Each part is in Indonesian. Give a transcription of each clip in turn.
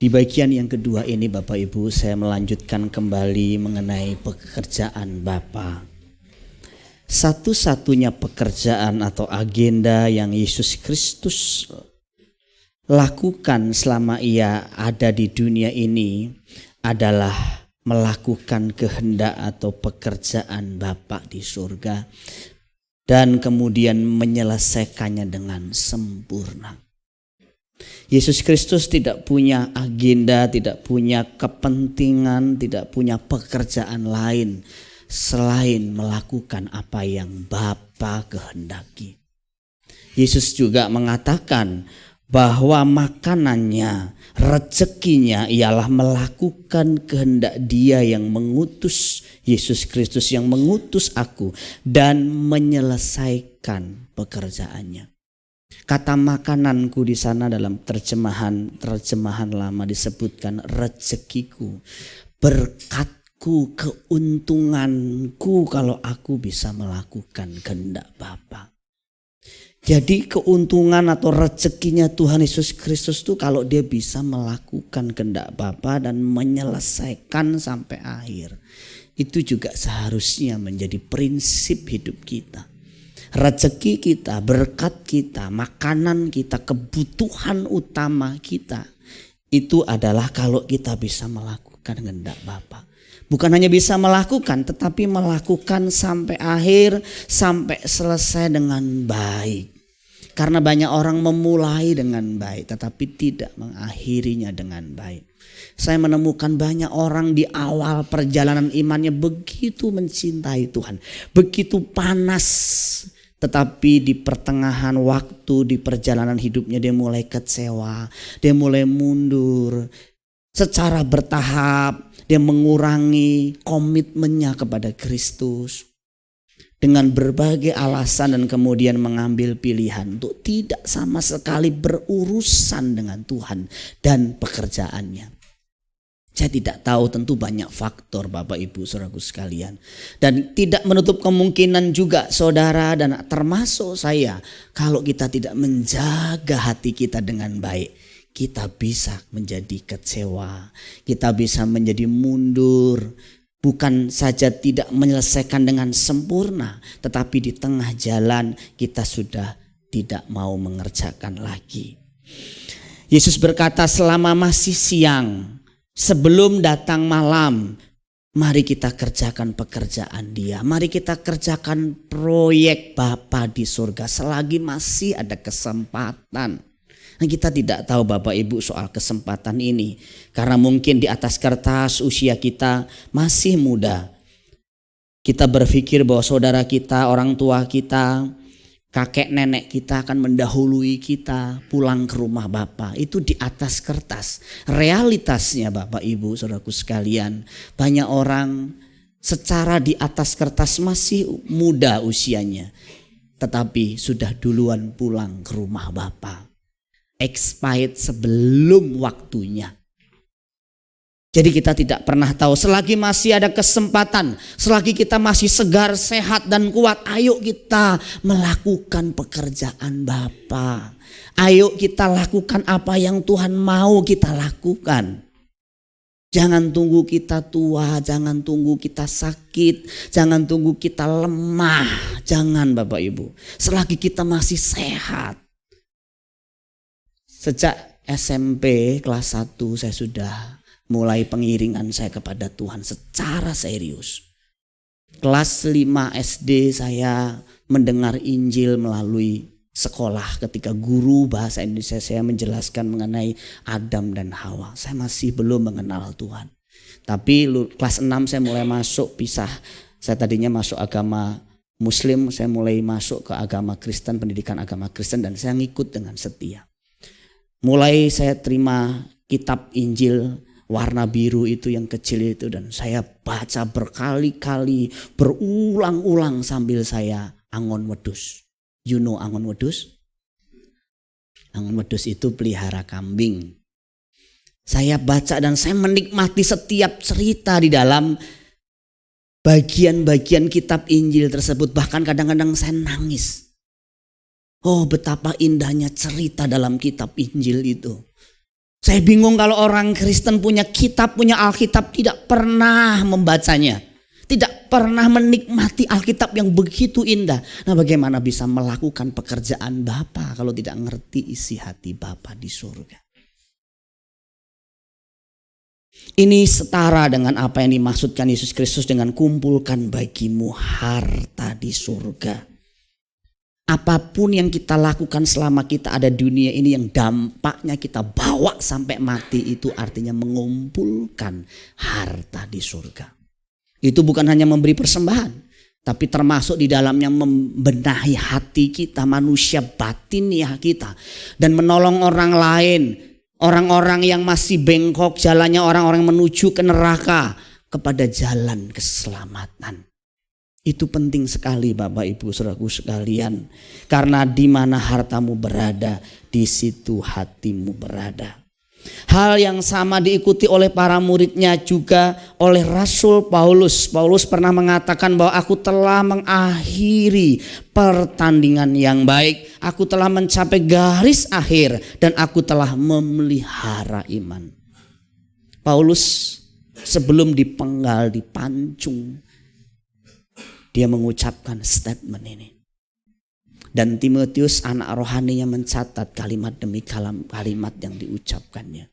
Di bagian yang kedua ini Bapak Ibu, saya melanjutkan kembali mengenai pekerjaan Bapa. Satu-satunya pekerjaan atau agenda yang Yesus Kristus lakukan selama ia ada di dunia ini adalah melakukan kehendak atau pekerjaan Bapa di surga dan kemudian menyelesaikannya dengan sempurna. Yesus Kristus tidak punya agenda, tidak punya kepentingan, tidak punya pekerjaan lain selain melakukan apa yang Bapa kehendaki. Yesus juga mengatakan bahwa makanannya, rezekinya ialah melakukan kehendak Dia yang mengutus Yesus Kristus, yang mengutus aku dan menyelesaikan pekerjaannya. Kata makananku di sana dalam terjemahan lama disebutkan rezekiku, berkatku, keuntunganku kalau aku bisa melakukan kehendak Bapa. Jadi keuntungan atau rezekinya Tuhan Yesus Kristus itu kalau dia bisa melakukan kehendak Bapa dan menyelesaikan sampai akhir. Itu juga seharusnya menjadi prinsip hidup kita. Rezeki kita, berkat kita, makanan kita, kebutuhan utama kita itu adalah kalau kita bisa melakukan kehendak Bapa. Bukan hanya bisa melakukan, tetapi melakukan sampai akhir, sampai selesai dengan baik. Karena banyak orang memulai dengan baik, tetapi tidak mengakhirinya dengan baik. Saya menemukan banyak orang di awal perjalanan imannya begitu mencintai Tuhan, begitu panas. Tetapi di pertengahan waktu, di perjalanan hidupnya dia mulai kecewa, dia mulai mundur. Secara bertahap dia mengurangi komitmennya kepada Kristus. Dengan berbagai alasan dan kemudian mengambil pilihan untuk tidak sama sekali berurusan dengan Tuhan dan pekerjaannya. Saya tidak tahu, tentu banyak faktor Bapak Ibu Saudaraku sekalian. Dan tidak menutup kemungkinan juga saudara dan termasuk saya, kalau kita tidak menjaga hati kita dengan baik, kita bisa menjadi kecewa, kita bisa menjadi mundur. Bukan saja tidak menyelesaikan dengan sempurna, tetapi di tengah jalan kita sudah tidak mau mengerjakan lagi. Yesus berkata, selama masih siang, sebelum datang malam, mari kita kerjakan pekerjaan Dia. Mari kita kerjakan proyek Bapa di surga selagi masih ada kesempatan. Nah, kita tidak tahu Bapak Ibu soal kesempatan ini. Karena mungkin di atas kertas usia kita masih muda. Kita berpikir bahwa saudara kita, orang tua kita, kakek nenek kita akan mendahului kita pulang ke rumah Bapa. Itu di atas kertas. Realitasnya Bapak Ibu Saudaraku sekalian, banyak orang secara di atas kertas masih muda usianya, tetapi sudah duluan pulang ke rumah Bapa. Expired sebelum waktunya. Jadi kita tidak pernah tahu, selagi masih ada kesempatan, selagi kita masih segar, sehat dan kuat, ayo kita melakukan pekerjaan Bapa. Ayo kita lakukan apa yang Tuhan mau kita lakukan. Jangan tunggu kita tua, jangan tunggu kita sakit, jangan tunggu kita lemah. Jangan Bapak Ibu, selagi kita masih sehat. Sejak SMP kelas 1 saya sudah mulai pengiringan saya kepada Tuhan secara serius. Kelas 5 SD saya mendengar Injil melalui sekolah ketika guru bahasa Indonesia saya menjelaskan mengenai Adam dan Hawa. Saya masih belum mengenal Tuhan. Tapi kelas 6 saya mulai masuk pisah. Saya tadinya masuk agama Muslim, saya mulai masuk ke agama Kristen, pendidikan agama Kristen, dan saya ngikut dengan setia. Mulai saya terima kitab Injil warna biru itu yang kecil itu, dan saya baca berkali-kali, berulang-ulang sambil saya angon wedhus. You know angon wedhus? Angon wedhus itu pelihara kambing. Saya baca dan saya menikmati setiap cerita di dalam bagian-bagian kitab Injil tersebut. Bahkan kadang-kadang saya nangis. Oh, betapa indahnya cerita dalam kitab Injil itu. Saya bingung kalau orang Kristen punya kitab, punya Alkitab, tidak pernah membacanya. Tidak pernah menikmati Alkitab yang begitu indah. Nah, bagaimana bisa melakukan pekerjaan Bapa kalau tidak ngerti isi hati Bapa di surga? Ini setara dengan apa yang dimaksudkan Yesus Kristus dengan kumpulkan bagimu harta di surga. Apapun yang kita lakukan selama kita ada di dunia ini yang dampaknya kita bawa sampai mati, itu artinya mengumpulkan harta di surga. Itu bukan hanya memberi persembahan, tapi termasuk di dalamnya membenahi hati kita, manusia batiniah kita, dan menolong orang lain, orang-orang yang masih bengkok jalannya, orang-orang menuju ke neraka, kepada jalan keselamatan. Itu penting sekali Bapak Ibu Saudaraku sekalian. Karena di mana hartamu berada, di situ hatimu berada. Hal yang sama diikuti oleh para muridnya juga oleh Rasul Paulus. Paulus pernah mengatakan bahwa aku telah mengakhiri pertandingan yang baik. Aku telah mencapai garis akhir dan aku telah memelihara iman. Paulus sebelum dipenggal, dipancung, dia mengucapkan statement ini. Dan Timotius anak rohaninya mencatat kalimat demi kalimat yang diucapkannya.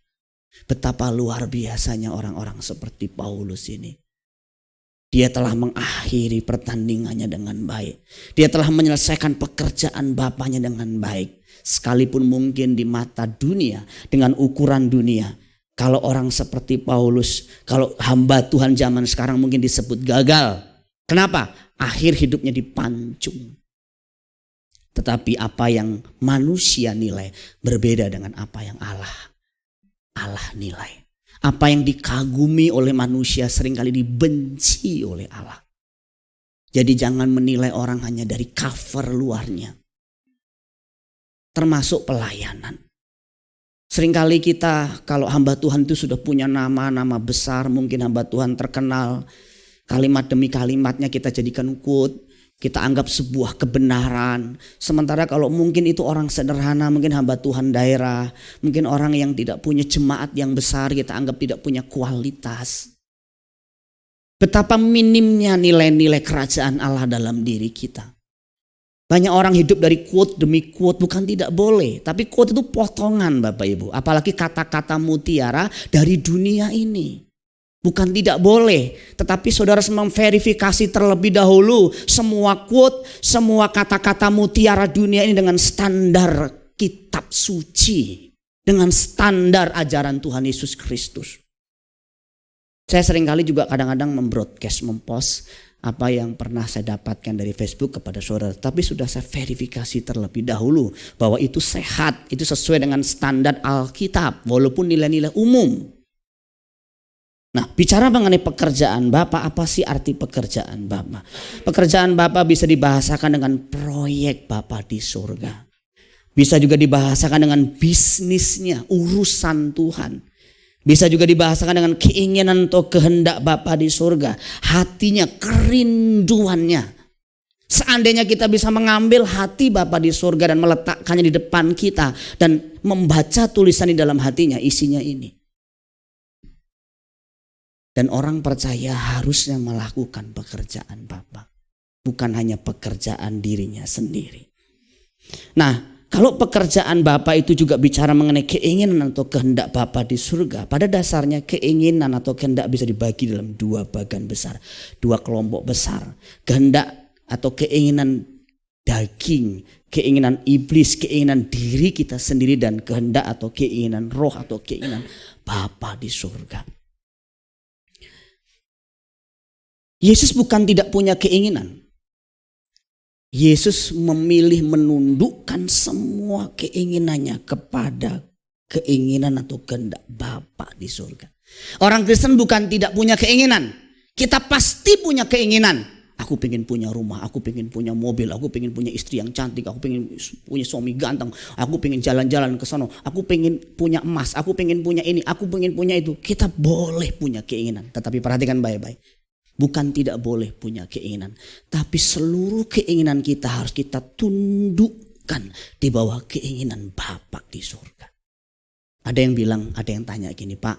Betapa luar biasanya orang-orang seperti Paulus ini. Dia telah mengakhiri pertandingannya dengan baik. Dia telah menyelesaikan pekerjaan Bapaknya dengan baik. Sekalipun mungkin di mata dunia, dengan ukuran dunia, kalau orang seperti Paulus, kalau hamba Tuhan zaman sekarang mungkin disebut gagal. Kenapa? Akhir hidupnya dipancung. Tetapi apa yang manusia nilai berbeda dengan apa yang Allah nilai. Apa yang dikagumi oleh manusia seringkali dibenci oleh Allah. Jadi jangan menilai orang hanya dari cover luarnya. Termasuk pelayanan. Seringkali kita kalau hamba Tuhan itu sudah punya nama besar, mungkin hamba Tuhan terkenal. Kalimat demi kalimatnya kita jadikan quote, kita anggap sebuah kebenaran. Sementara kalau mungkin itu orang sederhana, mungkin hamba Tuhan daerah, mungkin orang yang tidak punya jemaat yang besar, kita anggap tidak punya kualitas. Betapa minimnya nilai-nilai kerajaan Allah dalam diri kita. Banyak orang hidup dari quote demi quote, bukan tidak boleh. Tapi quote itu potongan Bapak Ibu. Apalagi kata-kata mutiara dari dunia ini. Bukan tidak boleh, tetapi saudara memverifikasi terlebih dahulu semua quote, semua kata-kata mutiara dunia ini dengan standar kitab suci, dengan standar ajaran Tuhan Yesus Kristus. Saya seringkali juga kadang-kadang mempost apa yang pernah saya dapatkan dari Facebook kepada saudara, tapi sudah saya verifikasi terlebih dahulu bahwa itu sehat, itu sesuai dengan standar Alkitab, walaupun nilai-nilai umum. Nah, bicara mengenai pekerjaan Bapa, apa sih arti pekerjaan Bapa? Pekerjaan Bapa bisa dibahasakan dengan proyek Bapa di surga. Bisa juga dibahasakan dengan bisnisnya, urusan Tuhan. Bisa juga dibahasakan dengan keinginan atau kehendak Bapa di surga. Hatinya, kerinduannya. Seandainya kita bisa mengambil hati Bapa di surga dan meletakkannya di depan kita. Dan membaca tulisan di dalam hatinya, isinya ini. Dan orang percaya harusnya melakukan pekerjaan Bapa. Bukan hanya pekerjaan dirinya sendiri. Nah, kalau pekerjaan Bapa itu juga bicara mengenai keinginan atau kehendak Bapa di surga. Pada dasarnya keinginan atau kehendak bisa dibagi dalam dua bagian besar. Dua kelompok besar. Kehendak atau keinginan daging. Keinginan iblis, keinginan diri kita sendiri. Dan kehendak atau keinginan roh atau keinginan Bapa di surga. Yesus bukan tidak punya keinginan. Yesus memilih menundukkan semua keinginannya kepada keinginan atau kehendak Bapa di surga. Orang Kristen bukan tidak punya keinginan. Kita pasti punya keinginan. Aku pengen punya rumah, aku pengen punya mobil, aku pengen punya istri yang cantik, aku pengen punya suami ganteng, aku pengen jalan-jalan ke sana, aku pengen punya emas, aku pengen punya ini, aku pengen punya itu. Kita boleh punya keinginan, tetapi perhatikan baik-baik. Bukan tidak boleh punya keinginan. Tapi seluruh keinginan kita harus kita tundukkan di bawah keinginan Bapa di surga. Ada yang bilang, ada yang tanya gini, Pak,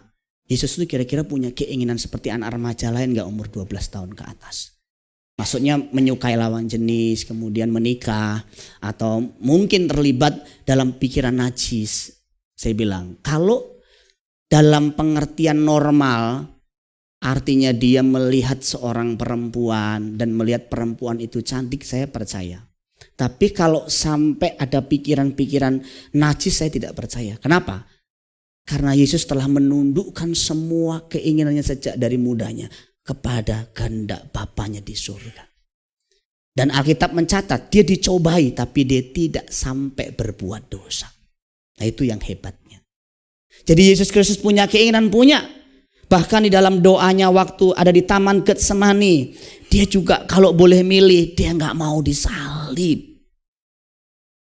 Yesus itu kira-kira punya keinginan seperti anak remaja lain gak umur 12 tahun ke atas? Maksudnya menyukai lawan jenis, kemudian menikah, atau mungkin terlibat dalam pikiran najis. Saya bilang, kalau dalam pengertian normal, artinya dia melihat seorang perempuan dan melihat perempuan itu cantik, saya percaya. Tapi kalau sampai ada pikiran-pikiran najis, saya tidak percaya. Kenapa? Karena Yesus telah menundukkan semua keinginannya sejak dari mudanya kepada kehendak Bapanya di surga. Dan Alkitab mencatat dia dicobai tapi dia tidak sampai berbuat dosa. Nah itu yang hebatnya. Jadi Yesus Kristus punya keinginan, punya. Bahkan di dalam doanya waktu ada di Taman Getsemani, dia juga kalau boleh milih dia gak mau disalib.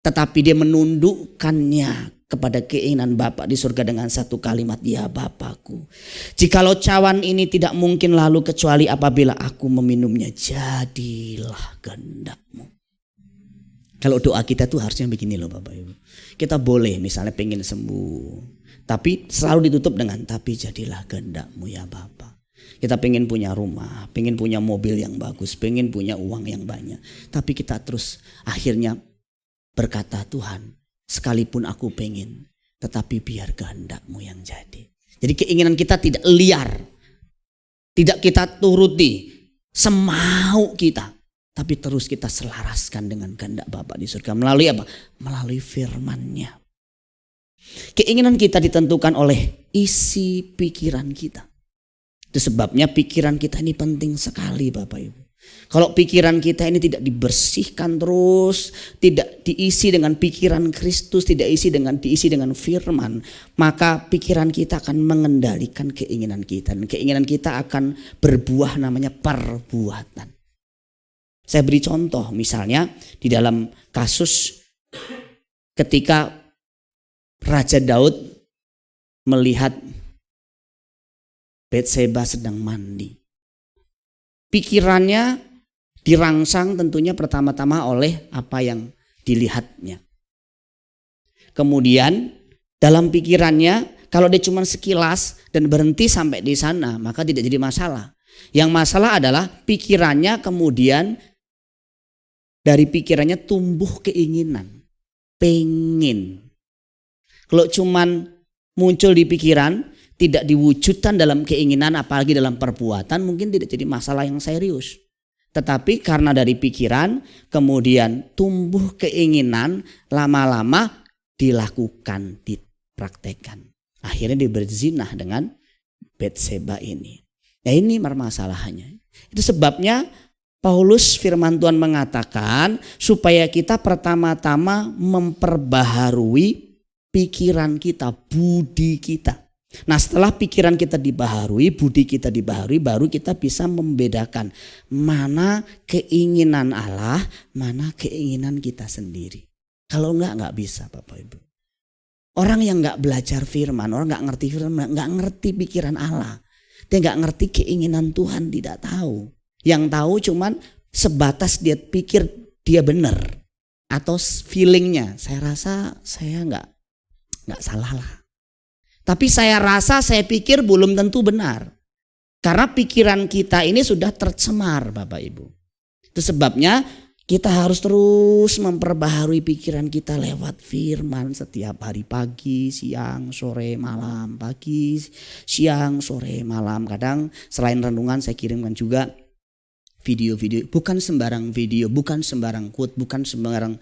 Tetapi dia menundukkannya kepada keinginan Bapa di surga dengan satu kalimat, ya Bapakku, jikalau cawan ini tidak mungkin lalu kecuali apabila aku meminumnya, jadilah kehendak-Mu. Kalau doa kita tuh harusnya begini loh Bapak Ibu. Kita boleh misalnya pengen sembuh, tapi selalu ditutup dengan tapi jadilah kehendak-Mu ya Bapa. Kita pengen punya rumah, pengen punya mobil yang bagus, pengen punya uang yang banyak, tapi kita terus akhirnya berkata, Tuhan, sekalipun aku pengen, tetapi biar kehendak-Mu yang jadi. Jadi keinginan kita tidak liar, tidak kita turuti semau kita, tapi terus kita selaraskan dengan kehendak Bapa di surga. Melalui apa? Melalui firman-Nya. Keinginan kita ditentukan oleh isi pikiran kita. Itu sebabnya pikiran kita ini penting sekali Bapak Ibu. Kalau pikiran kita ini tidak dibersihkan terus, tidak diisi dengan pikiran Kristus, tidak diisi dengan firman, maka pikiran kita akan mengendalikan keinginan kita. Dan keinginan kita akan berbuah namanya perbuatan. Saya beri contoh misalnya di dalam kasus ketika Raja Daud melihat Batseba sedang mandi. Pikirannya dirangsang tentunya pertama-tama oleh apa yang dilihatnya. Kemudian dalam pikirannya kalau dia cuma sekilas dan berhenti sampai di sana maka tidak jadi masalah. Yang masalah adalah pikirannya kemudian dari pikirannya tumbuh keinginan, pengen. Kalau cuma muncul di pikiran tidak diwujudkan dalam keinginan apalagi dalam perbuatan mungkin tidak jadi masalah yang serius. Tetapi karena dari pikiran kemudian tumbuh keinginan, lama-lama dilakukan, dipraktekkan. Akhirnya dia berzinah dengan Batseba ini. Nah ini permasalahannya. Itu sebabnya Paulus firman Tuhan mengatakan supaya kita pertama-tama memperbaharui pikiran kita, budi kita. Nah setelah pikiran kita dibaharui, budi kita dibaharui, baru kita bisa membedakan mana keinginan Allah, mana keinginan kita sendiri. Kalau enggak bisa Bapak Ibu. Orang yang enggak belajar firman, orang enggak ngerti firman, enggak ngerti pikiran Allah. Dia enggak ngerti keinginan Tuhan, tidak tahu. Yang tahu cuman sebatas dia pikir dia benar. Atau feelingnya, saya rasa saya enggak salah lah. Tapi saya rasa, saya pikir belum tentu benar. Karena pikiran kita ini sudah tercemar Bapak Ibu. Itu sebabnya kita harus terus memperbaharui pikiran kita lewat firman setiap hari, pagi, siang, sore, malam. Pagi, siang, sore, malam. Kadang selain renungan saya kirimkan juga video-video. Bukan sembarang video, bukan sembarang quote, bukan sembarang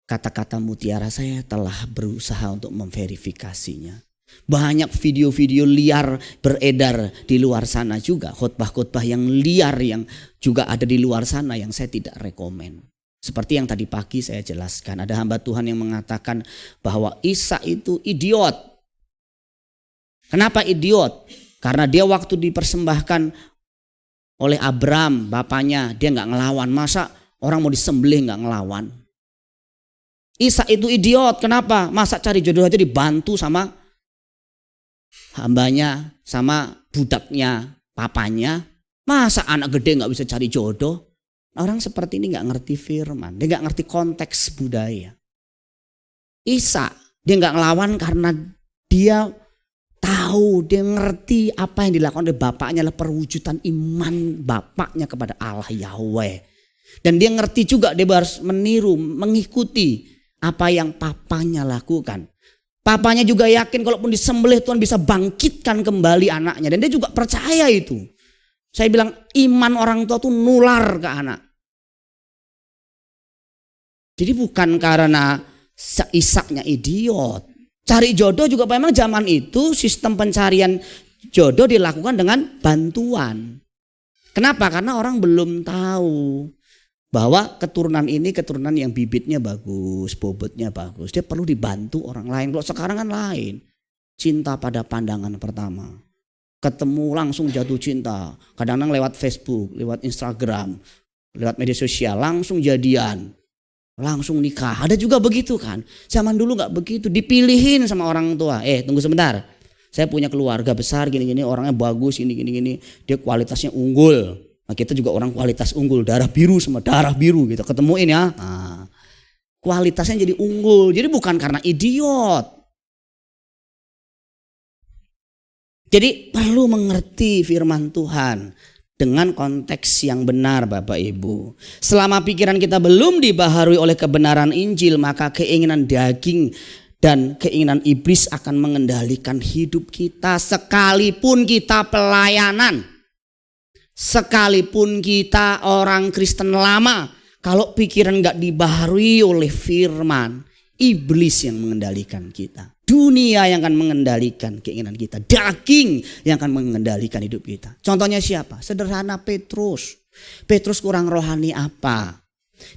kata-kata mutiara. Saya telah berusaha untuk memverifikasinya. Banyak video-video liar beredar di luar sana juga. Khotbah-khotbah yang liar yang juga ada di luar sana yang saya tidak rekomen. Seperti yang tadi pagi saya jelaskan. Ada hamba Tuhan yang mengatakan bahwa Isa itu idiot. Kenapa idiot? Karena dia waktu dipersembahkan oleh Abram, bapaknya, dia gak ngelawan. Masa orang mau disembelih gak ngelawan? Isa itu idiot. Kenapa? Masa cari jodoh aja dibantu sama hambanya, sama budaknya, papanya. Masa anak gede gak bisa cari jodoh? Orang seperti ini gak ngerti firman. Dia gak ngerti konteks budaya. Isa, dia gak ngelawan karena Dia tahu, dia ngerti apa yang dilakukan oleh bapaknya adalah perwujudan iman bapaknya kepada Allah Yahweh. Dan dia ngerti juga dia harus meniru, mengikuti apa yang papanya lakukan. Papanya juga yakin kalaupun disembelih Tuhan bisa bangkitkan kembali anaknya. Dan dia juga percaya itu. Saya bilang iman orang tua itu nular ke anak. Jadi bukan karena Ishaknya idiot. Cari jodoh juga memang zaman itu sistem pencarian jodoh dilakukan dengan bantuan. Kenapa? Karena orang belum tahu bahwa keturunan ini keturunan yang bibitnya bagus, bobotnya bagus. Dia perlu dibantu orang lain. Kalau sekarang kan lain. Cinta pada pandangan pertama. Ketemu langsung jatuh cinta. Kadang-kadang lewat Facebook, lewat Instagram, lewat media sosial langsung jadian. Langsung nikah. Ada juga begitu kan. Zaman dulu gak begitu. Dipilihin sama orang tua. Tunggu sebentar. Saya punya keluarga besar gini-gini. Orangnya bagus gini-gini. Dia kualitasnya unggul. Nah, kita juga orang kualitas unggul. Darah biru sama darah biru gitu. Ketemuin ya. Nah, kualitasnya jadi unggul. Jadi bukan karena idiot. Jadi perlu mengerti firman Tuhan dengan konteks yang benar Bapak Ibu. Selama pikiran kita belum dibaharui oleh kebenaran Injil, maka keinginan daging dan keinginan iblis akan mengendalikan hidup kita. Sekalipun kita pelayanan, sekalipun kita orang Kristen lama, kalau pikiran gak dibaharui oleh firman, iblis yang mengendalikan kita. Dunia yang akan mengendalikan keinginan kita. Daging yang akan mengendalikan hidup kita. Contohnya siapa? Sederhana, Petrus. Petrus kurang rohani apa?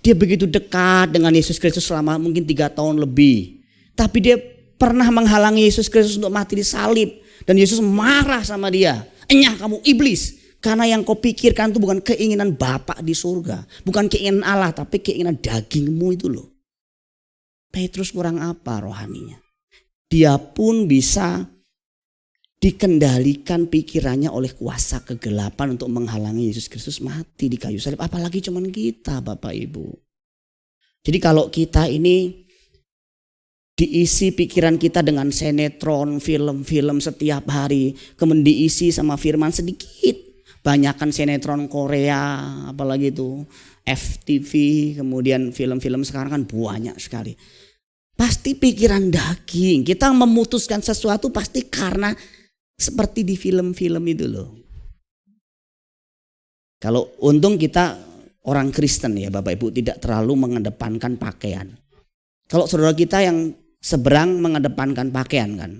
Dia begitu dekat dengan Yesus Kristus selama mungkin 3 tahun lebih. Tapi dia pernah menghalangi Yesus Kristus untuk mati di salib. Dan Yesus marah sama dia. Enyah kamu iblis. Karena yang kau pikirkan itu bukan keinginan Bapa di surga. Bukan keinginan Allah, tapi keinginan dagingmu itu loh. Petrus kurang apa rohaninya? Dia pun bisa dikendalikan pikirannya oleh kuasa kegelapan untuk menghalangi Yesus Kristus mati di kayu salib. Apalagi cuman kita Bapak Ibu. Jadi kalau kita ini diisi pikiran kita dengan sinetron, film-film setiap hari. Kemudian diisi sama firman sedikit. Banyakan sinetron Korea, apalagi itu FTV, kemudian film-film sekarang kan banyak sekali. Pasti pikiran daging. Kita memutuskan sesuatu pasti karena seperti di film-film itu loh. Kalau untung kita orang Kristen ya Bapak Ibu tidak terlalu mengedepankan pakaian. Kalau saudara kita yang seberang mengedepankan pakaian kan.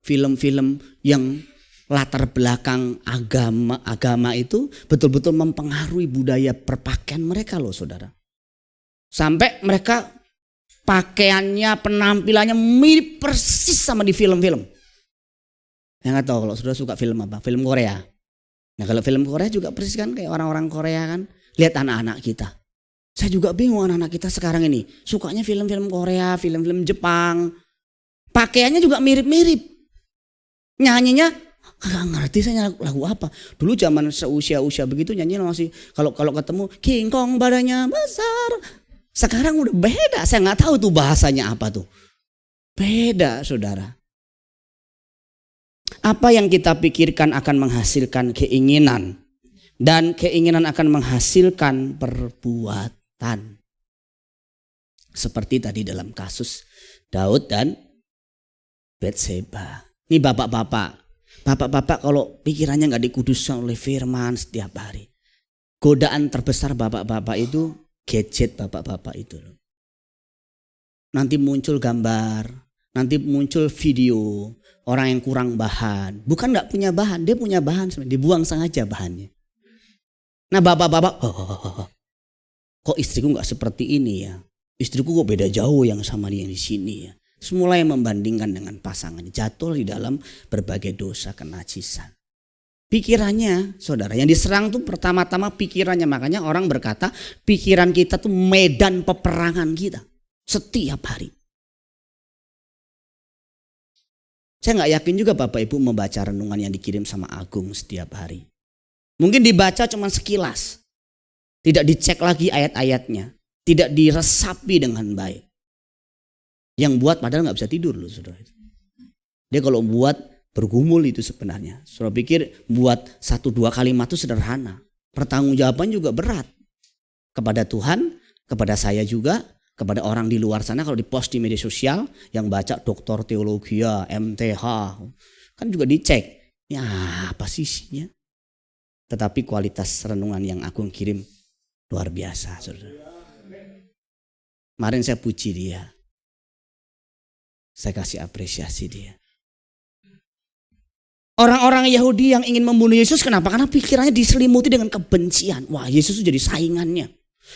Film-film yang latar belakang agama itu betul-betul mempengaruhi budaya berpakaian mereka loh saudara. Sampai mereka pakaiannya, penampilannya mirip persis sama di film-film. Yang nggak tahu kalau sudah suka film apa? Film Korea. Nah kalau film Korea juga persis kan kayak orang-orang Korea kan. Lihat anak-anak kita. Saya juga bingung anak-anak kita sekarang ini. Sukanya film-film Korea, film-film Jepang. Pakaiannya juga mirip-mirip. Nyanyinya nggak ngerti saya lagu apa. Dulu zaman seusia-usia begitu nyanyi masih kalau ketemu King Kong badannya besar. Sekarang udah beda, saya nggak tahu tuh bahasanya apa tuh. Beda saudara. Apa yang kita pikirkan akan menghasilkan keinginan. Dan keinginan akan menghasilkan perbuatan. Seperti tadi dalam kasus Daud dan Batseba. Ini bapak-bapak. Bapak-bapak kalau pikirannya nggak dikuduskan oleh firman setiap hari. Godaan terbesar bapak-bapak itu gadget bapak-bapak itu loh. Nanti muncul gambar, nanti muncul video orang yang kurang bahan. Bukan gak punya bahan, dia punya bahan sebenarnya, dibuang sengaja bahannya. Nah bapak-bapak, kok istriku gak seperti ini ya? Istriku kok beda jauh yang sama dia di sini ya? Terus mulai membandingkan dengan pasangannya, jatuh di dalam berbagai dosa kenajisan. Pikirannya saudara yang diserang tuh pertama-tama pikirannya. Makanya orang berkata pikiran kita tuh medan peperangan kita setiap hari. Saya gak yakin juga Bapak Ibu membaca renungan yang dikirim sama Agung setiap hari. Mungkin dibaca cuma sekilas. Tidak dicek lagi ayat-ayatnya. Tidak diresapi dengan baik. Yang buat padahal gak bisa tidur loh saudara. Dia kalau buat bergumul itu sebenarnya. Saudara pikir buat 1-2 kalimat itu sederhana. Pertanggungjawaban juga berat. Kepada Tuhan, kepada saya juga, kepada orang di luar sana kalau dipost di media sosial yang baca doktor teologi, MTH, kan juga dicek. Ya apa sih isinya? Tetapi kualitas renungan yang aku kirim luar biasa, saudara. Kemarin saya puji dia. Saya kasih apresiasi dia. Orang-orang Yahudi yang ingin membunuh Yesus kenapa? Karena pikirannya diselimuti dengan kebencian. Wah, Yesus itu jadi saingannya.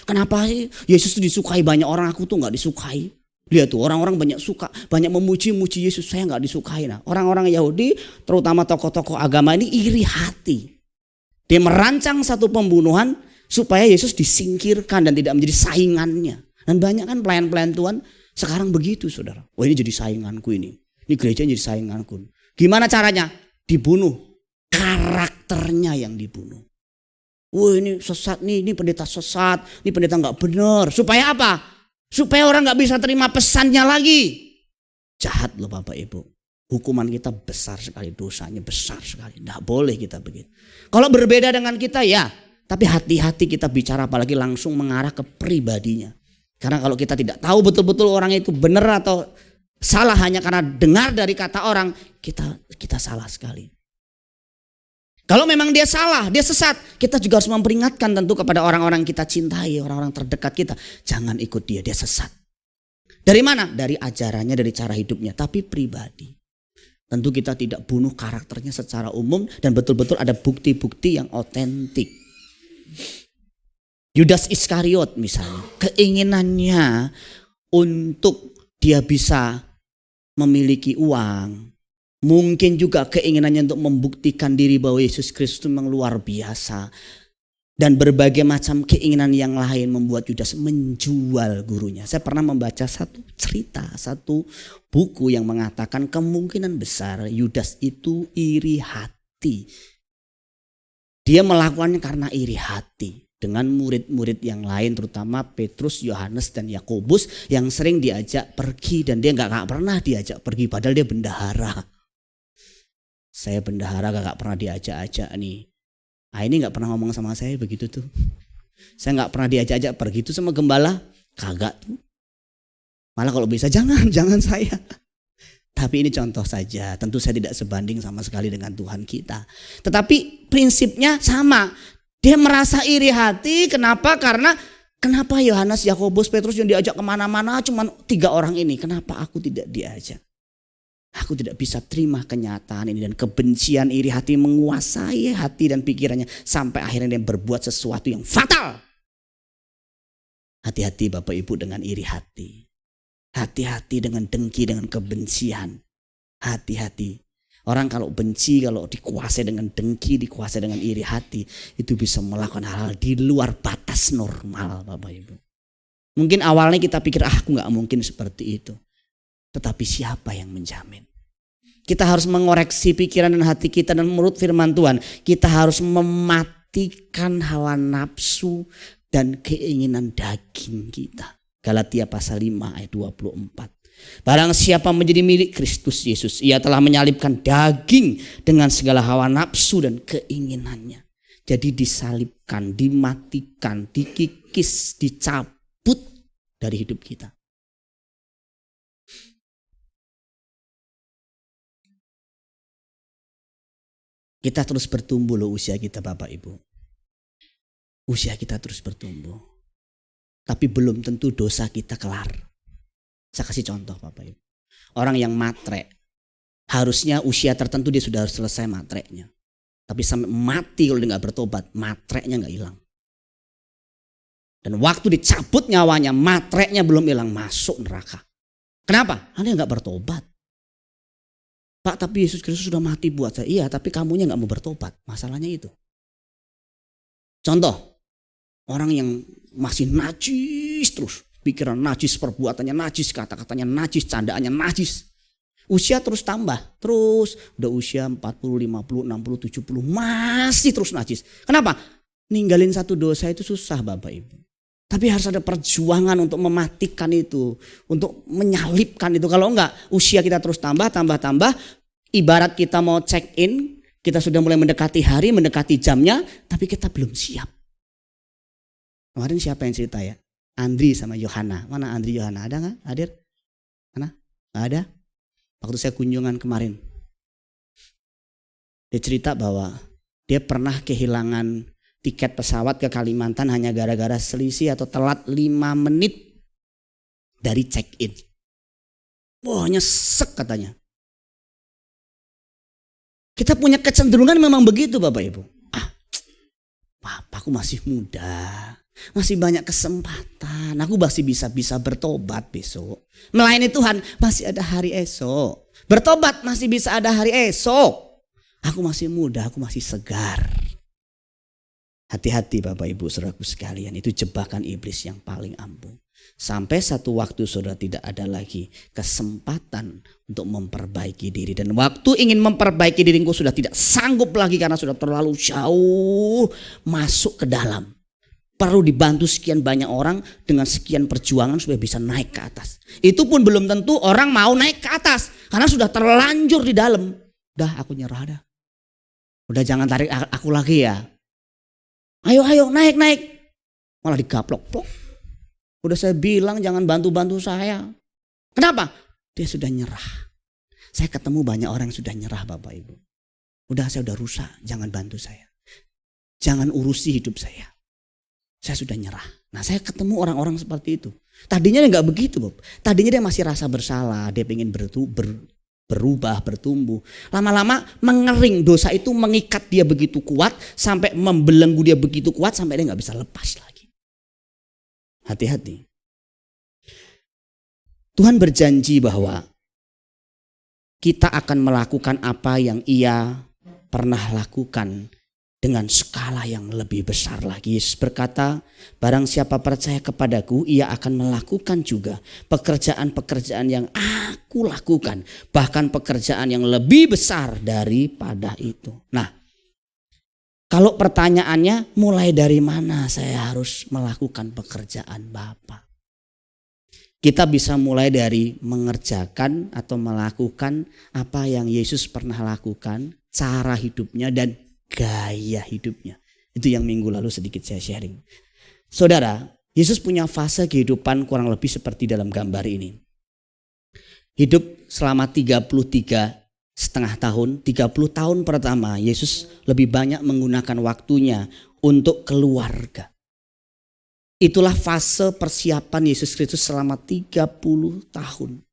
Kenapa sih Yesus itu disukai banyak orang, aku tuh gak disukai. Lihat tuh orang-orang banyak suka, banyak memuji-muji Yesus, saya gak disukai. Nah, orang-orang Yahudi terutama tokoh-tokoh agama ini iri hati. Dia merancang satu pembunuhan supaya Yesus disingkirkan dan tidak menjadi saingannya. Dan banyak kan pelayan-pelayan Tuhan sekarang begitu, saudara. Oh, ini jadi sainganku ini. Ini gereja jadi sainganku. Gimana caranya? Dibunuh. Karakternya yang dibunuh. Wah, ini sesat nih, ini pendeta sesat, ini pendeta gak benar. Supaya apa? Supaya orang gak bisa terima pesannya lagi. Jahat loh Bapak Ibu. Hukuman kita besar sekali, dosanya besar sekali. Tidak boleh kita begitu. Kalau berbeda dengan kita ya, tapi hati-hati kita bicara apalagi langsung mengarah ke pribadinya. Karena kalau kita tidak tahu betul-betul orang itu benar atau salah hanya karena dengar dari kata orang, kita salah sekali. Kalau memang dia salah, dia sesat, kita juga harus memperingatkan tentu kepada orang-orang kita cintai, orang-orang terdekat kita. Jangan ikut dia sesat. Dari mana? Dari ajarannya, dari cara hidupnya, tapi pribadi. Tentu kita tidak bunuh karakternya secara umum dan betul-betul ada bukti-bukti yang otentik. Yudas Iskariot misalnya, keinginannya untuk dia bisa memiliki uang. Mungkin juga keinginannya untuk membuktikan diri bahwa Yesus Kristus memang luar biasa. Dan berbagai macam keinginan yang lain membuat Yudas menjual gurunya. Saya pernah membaca satu cerita, satu buku yang mengatakan kemungkinan besar Yudas itu iri hati. Dia melakukannya karena iri hati. Dengan murid-murid yang lain terutama Petrus, Yohanes dan Yakobus yang sering diajak pergi dan dia gak pernah diajak pergi padahal dia bendahara. Saya bendahara gak pernah diajak-ajak nih. Ah ini gak pernah ngomong sama saya begitu tuh. Saya gak pernah diajak-ajak pergi tuh sama gembala. Kagak tuh. Malah kalau bisa jangan saya. Tapi ini contoh saja. Tentu saya tidak sebanding sama sekali dengan Tuhan kita. Tetapi prinsipnya sama. Dia merasa iri hati. Kenapa? Karena kenapa Yohanes, Yakobus, Petrus yang diajak kemana-mana cuma 3 orang ini. Kenapa aku tidak diajak? Aku tidak bisa terima kenyataan ini dan kebencian iri hati menguasai hati dan pikirannya sampai akhirnya dia berbuat sesuatu yang fatal. Hati-hati Bapak Ibu dengan iri hati. Hati-hati dengan dengki, dengan kebencian. Hati-hati. Orang kalau benci, kalau dikuasai dengan dengki, dikuasai dengan iri hati, itu bisa melakukan hal-hal di luar batas normal Bapak Ibu. Mungkin awalnya kita pikir aku gak mungkin seperti itu. Tetapi siapa yang menjamin? Kita harus mengoreksi pikiran dan hati kita dan menurut firman Tuhan. Kita harus mematikan hawa nafsu dan keinginan daging kita. Galatia pasal 5 ayat 24. Barang siapa menjadi milik Kristus Yesus, ia telah menyalibkan daging dengan segala hawa nafsu dan keinginannya. Jadi disalibkan, dimatikan, dikikis, dicabut dari hidup kita. Kita terus bertumbuh loh usia kita Bapak Ibu. Usia kita terus bertumbuh. Tapi belum tentu dosa kita kelar. Saya kasih contoh Bapak Ibu. Orang yang matre. Harusnya usia tertentu dia sudah harus selesai matreknya. Tapi sampai mati kalau dia gak bertobat. Matreknya gak hilang. Dan waktu dicabut nyawanya. Matreknya belum hilang. Masuk neraka. Kenapa? Karena dia gak bertobat. Pak, tapi Yesus Kristus sudah mati buat saya. Iya, tapi kamunya gak mau bertobat. Masalahnya itu. Contoh, orang yang masih najis terus. Pikiran najis, perbuatannya najis, kata-katanya najis, candaannya najis. Usia terus tambah. Terus udah usia 40, 50, 60, 70. Masih terus najis. Kenapa? Ninggalin satu dosa itu susah Bapak Ibu. Tapi harus ada perjuangan untuk mematikan itu. Untuk menyalibkan itu. Kalau enggak usia kita terus tambah. Ibarat kita mau check in, kita sudah mulai mendekati hari, mendekati jamnya, tapi kita belum siap. Kemarin siapa yang cerita ya? Andri sama Yohana. Mana Andri Yohana? Ada nggak hadir? Mana? Nggak ada. Waktu saya kunjungan kemarin, dia cerita bahwa dia pernah kehilangan tiket pesawat ke Kalimantan hanya gara-gara selisih atau telat 5 menit dari check in. Wah, nyesek katanya. Kita punya kecenderungan memang begitu Bapak Ibu. Aku masih muda, masih banyak kesempatan. Aku masih bisa bertobat besok. Melayani Tuhan masih ada hari esok. Bertobat masih bisa ada hari esok. Aku masih muda, aku masih segar. Hati-hati Bapak Ibu saudaraku sekalian, itu jebakan iblis yang paling ampuh. Sampai satu waktu saudara tidak ada lagi kesempatan untuk memperbaiki diri. Dan waktu ingin memperbaiki diri engkau sudah tidak sanggup lagi karena sudah terlalu jauh masuk ke dalam. Perlu dibantu sekian banyak orang dengan sekian perjuangan supaya bisa naik ke atas. Itu pun belum tentu orang mau naik ke atas karena sudah terlanjur di dalam. Udah aku nyerah dah. Udah jangan tarik aku lagi ya. Ayo naik. Malah digaplok. Udah saya bilang jangan bantu-bantu saya. Kenapa? Dia sudah nyerah. Saya ketemu banyak orang yang sudah nyerah Bapak Ibu. Saya udah rusak, jangan bantu saya. Jangan urusi hidup saya. Saya sudah nyerah. Nah saya ketemu orang-orang seperti itu. Tadinya dia gak begitu Bob. Tadinya dia masih rasa bersalah. Dia pengen berubah, bertumbuh. Lama-lama mengering, dosa itu mengikat dia begitu kuat. Sampai membelenggu dia begitu kuat sampai dia gak bisa lepas lagi. Hati-hati. Tuhan berjanji bahwa kita akan melakukan apa yang Ia pernah lakukan dengan skala yang lebih besar lagi. Yesus berkata, barang siapa percaya kepadaku, ia akan melakukan juga pekerjaan-pekerjaan yang aku lakukan. Bahkan pekerjaan yang lebih besar daripada itu. Nah, kalau pertanyaannya mulai dari mana saya harus melakukan pekerjaan Bapa? Kita bisa mulai dari mengerjakan atau melakukan apa yang Yesus pernah lakukan, cara hidupnya dan gaya hidupnya. Itu yang minggu lalu sedikit saya sharing. Saudara, Yesus punya fase kehidupan kurang lebih seperti dalam gambar ini. Hidup selama 33,5 tahun, 30 tahun pertama Yesus lebih banyak menggunakan waktunya untuk keluarga. Itulah fase persiapan Yesus Kristus selama 30 tahun.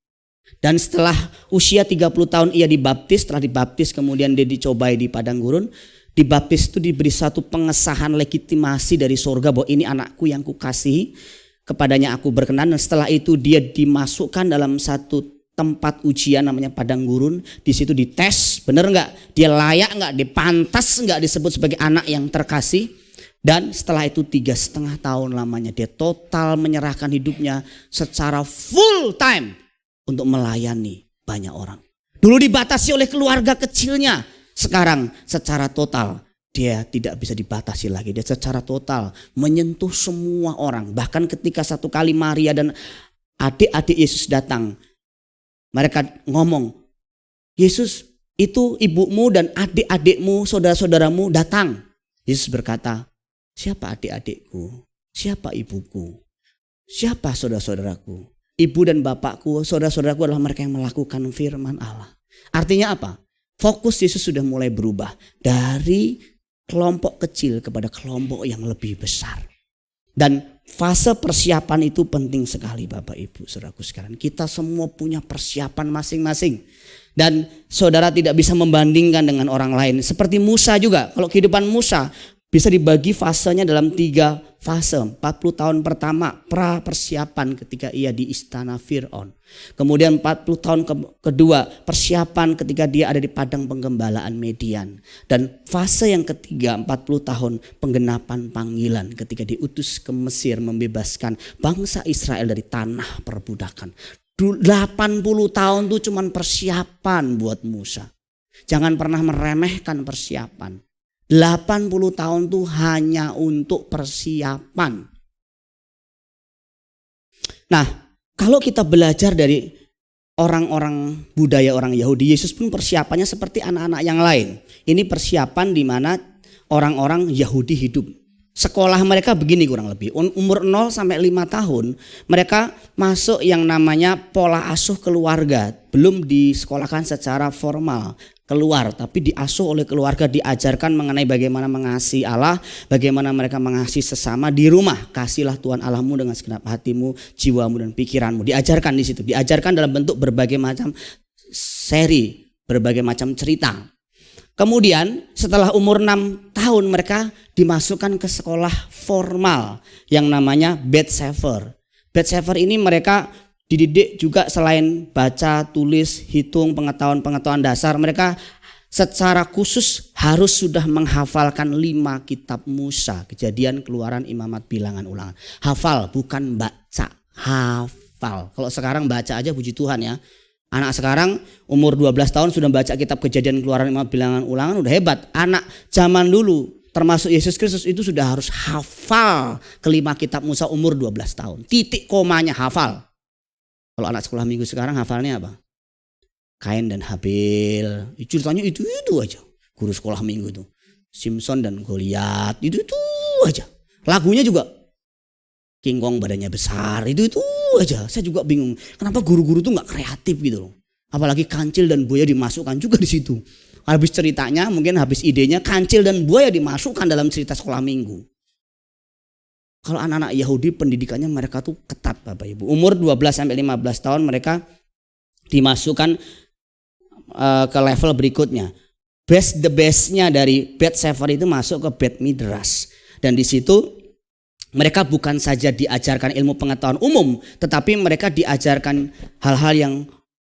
Dan setelah usia 30 tahun ia dibaptis, setelah dibaptis kemudian dia dicobai di padang gurun. Dibaptis itu diberi satu pengesahan legitimasi dari sorga bahwa ini anakku yang kukasihi, kepadanya aku berkenan. Dan setelah itu dia dimasukkan dalam satu tempat ujian namanya padang gurun. Di situ dites, benar nggak? Dia layak nggak? Dia pantas nggak disebut sebagai anak yang terkasih? Dan setelah itu 3,5 tahun lamanya dia total menyerahkan hidupnya secara full time untuk melayani banyak orang. Dulu dibatasi oleh keluarga kecilnya, sekarang secara total dia tidak bisa dibatasi lagi. Dia secara total menyentuh semua orang. Bahkan ketika satu kali Maria dan adik-adik Yesus datang, mereka ngomong, Yesus itu ibumu dan adik-adikmu, saudara-saudaramu datang. Yesus berkata, siapa adik-adikku? Siapa ibuku? Siapa saudara-saudaraku? Ibu dan bapakku, saudara-saudaraku adalah mereka yang melakukan firman Allah. Artinya apa? Fokus Yesus sudah mulai berubah dari kelompok kecil kepada kelompok yang lebih besar. Dan fase persiapan itu penting sekali Bapak Ibu saudaraku sekalian. Kita semua punya persiapan masing-masing. Dan saudara tidak bisa membandingkan dengan orang lain. Seperti Musa juga. Kalau kehidupan Musa bisa dibagi fasenya dalam 3 fase. 40 tahun pertama pra persiapan ketika ia di istana Fir'aun. Kemudian 40 tahun kedua persiapan ketika dia ada di padang penggembalaan Median. Dan fase yang ketiga 40 tahun penggenapan panggilan ketika diutus ke Mesir membebaskan bangsa Israel dari tanah perbudakan. 80 tahun itu cuma persiapan buat Musa. Jangan pernah meremehkan persiapan. 80 tahun itu hanya untuk persiapan. Nah, kalau kita belajar dari orang-orang budaya orang Yahudi, Yesus pun persiapannya seperti anak-anak yang lain. Ini persiapan di mana orang-orang Yahudi hidup. Sekolah mereka begini kurang lebih. Umur 0 sampai 5 tahun mereka masuk yang namanya pola asuh keluarga. Belum disekolahkan secara formal keluar, tapi diasuh oleh keluarga, diajarkan mengenai bagaimana mengasihi Allah, bagaimana mereka mengasihi sesama di rumah. Kasihlah Tuhan Allahmu dengan segenap hatimu, jiwamu dan pikiranmu. Diajarkan di situ, diajarkan dalam bentuk berbagai macam seri, berbagai macam cerita. Kemudian setelah umur 6 tahun mereka dimasukkan ke sekolah formal yang namanya Beth Sefer. Beth Sefer ini mereka dididik juga selain baca, tulis, hitung, pengetahuan dasar. Mereka secara khusus harus sudah menghafalkan 5 kitab Musa. Kejadian, Keluaran, Imamat, Bilangan, Ulangan. Hafal, bukan baca, hafal. Kalau sekarang baca aja puji Tuhan ya. Anak sekarang umur 12 tahun sudah baca kitab Kejadian, Keluaran, Imamat, Bilangan, Ulangan, udah hebat. Anak zaman dulu termasuk Yesus Kristus itu sudah harus hafal ke-5 kitab Musa umur 12 tahun. Titik komanya hafal. Kalau anak sekolah minggu sekarang hafalnya apa? Kain dan Habil. Ceritanya itu aja. Guru sekolah minggu itu. Simpson dan Goliat. Itu aja. Lagunya juga King Kong badannya besar. Itu aja. Saya juga bingung. Kenapa guru-guru tuh gak kreatif gitu loh. Apalagi kancil dan buaya dimasukkan juga di situ. Habis ceritanya, mungkin habis idenya, kancil dan buaya dimasukkan dalam cerita sekolah minggu. Kalau anak-anak Yahudi pendidikannya mereka tuh ketat Bapak Ibu. Umur 12 sampai 15 tahun mereka dimasukkan ke level berikutnya. The bestnya dari Beth Sefer itu masuk ke Beth Midrash. Dan di situ mereka bukan saja diajarkan ilmu pengetahuan umum, tetapi mereka diajarkan hal-hal yang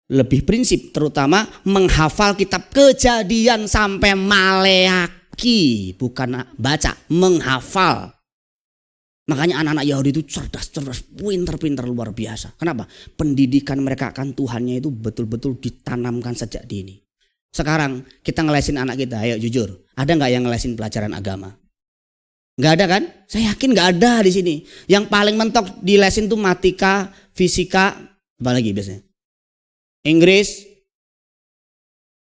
lebih prinsip, terutama menghafal kitab Kejadian sampai Maleaki, bukan baca, menghafal. Makanya anak-anak Yahudi itu cerdas, pintar luar biasa. Kenapa? Pendidikan mereka akan Tuhannya itu betul-betul ditanamkan sejak dini. Sekarang kita ngelesin anak kita, ayo jujur. Ada gak yang ngelesin pelajaran agama? Gak ada kan? Saya yakin gak ada di sini. Yang paling mentok dilesin tuh matematika, fisika, apa lagi biasanya? Inggris.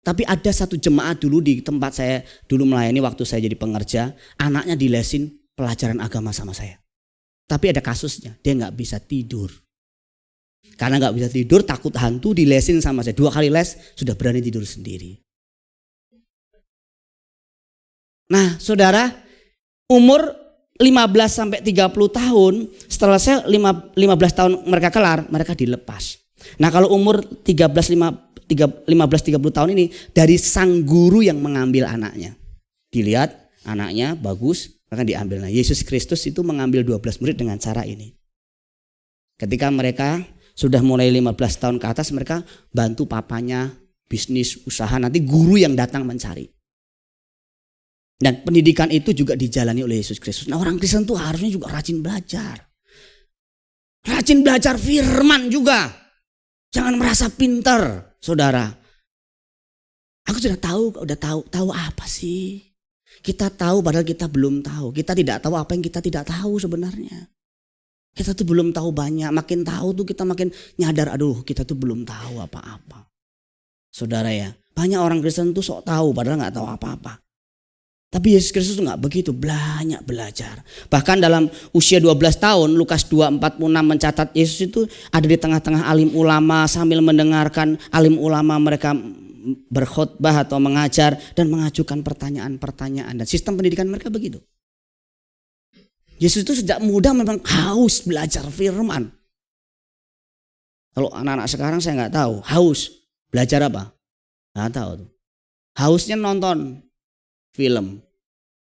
Tapi ada satu jemaat dulu di tempat saya dulu melayani waktu saya jadi pengerja. Anaknya dilesin pelajaran agama sama saya. Tapi ada kasusnya, dia gak bisa tidur. Karena gak bisa tidur, takut hantu, dilesin sama saya. 2 kali les, sudah berani tidur sendiri. Nah saudara, umur 15-30 tahun, setelah saya 15 tahun mereka kelar, mereka dilepas. Nah kalau umur 15-30 tahun ini, dari sang guru yang mengambil anaknya. Dilihat anaknya bagus, maka diambil. Nah, Yesus Kristus itu mengambil 12 murid dengan cara ini. Ketika mereka sudah mulai 15 tahun ke atas, mereka bantu papanya, bisnis, usaha, nanti guru yang datang mencari. Dan pendidikan itu juga dijalani oleh Yesus Kristus. Nah orang Kristen tuh harusnya juga rajin belajar. Rajin belajar firman juga. Jangan merasa pintar, saudara. Aku sudah tahu apa sih? Kita tahu padahal kita belum tahu. Kita tidak tahu apa yang kita tidak tahu sebenarnya. Kita tuh belum tahu banyak. Makin tahu tuh kita makin nyadar, aduh kita tuh belum tahu apa-apa. Saudara ya, banyak orang Kristen tuh sok tahu padahal gak tahu apa-apa. Tapi Yesus Kristus tuh gak begitu, banyak belajar. Bahkan dalam usia 12 tahun, Lukas 2:46 mencatat Yesus itu ada di tengah-tengah alim ulama sambil mendengarkan alim ulama mereka berkhotbah atau mengajar dan mengajukan pertanyaan-pertanyaan. Dan sistem pendidikan mereka begitu. Yesus itu sejak muda memang haus belajar firman. Kalau anak-anak sekarang saya nggak tahu haus belajar apa, nggak tahu tuh. Hausnya nonton film,